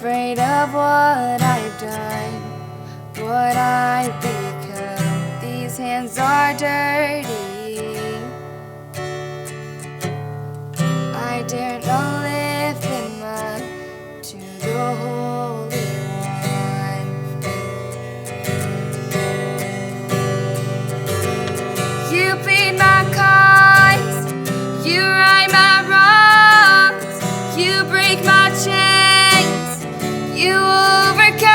afraid of what I've done, what I've become. These hands are dirty. I dare not lift them up to the Holy One. You plead my cause, you right my wrongs, you break my chains, you overcome,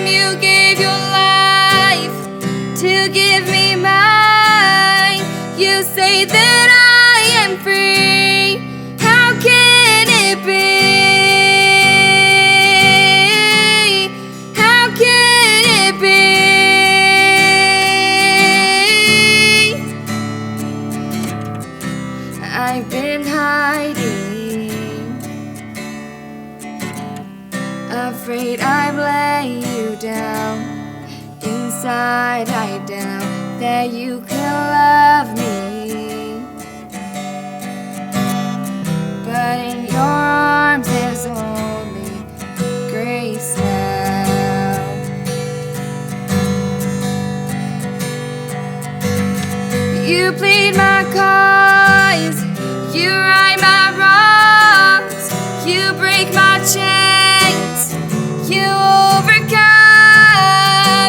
you gave your life to give me mine. You say that I am free, how can it be? How can it be? I've been hiding, afraid I've laid you down. Inside I doubt that you can love me, but in your arms there's only grace now. You plead my cause, you right my wrongs, you break my chains, you overcome,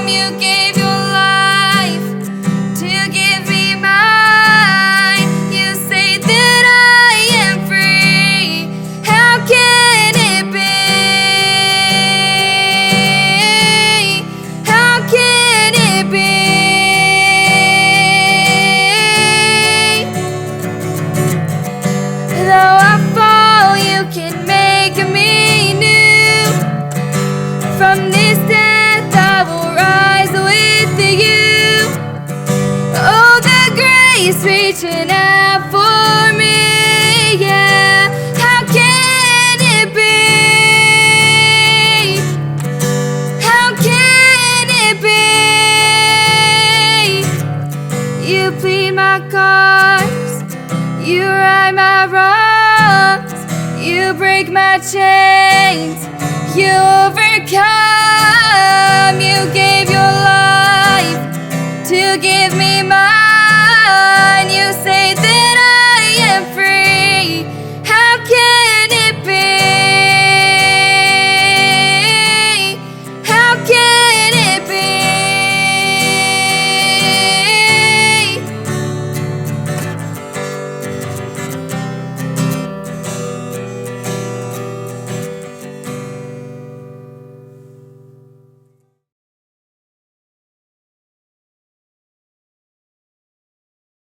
you gave your life to give me mine. You say that I am free, how can it be? How can it be? Though I fall, you can make me new. From this death I will rise with you. Oh, the grace reaching out for me, yeah. How can it be? How can it be? You plead my cause, you right my wrongs, you break my chains, you overcome.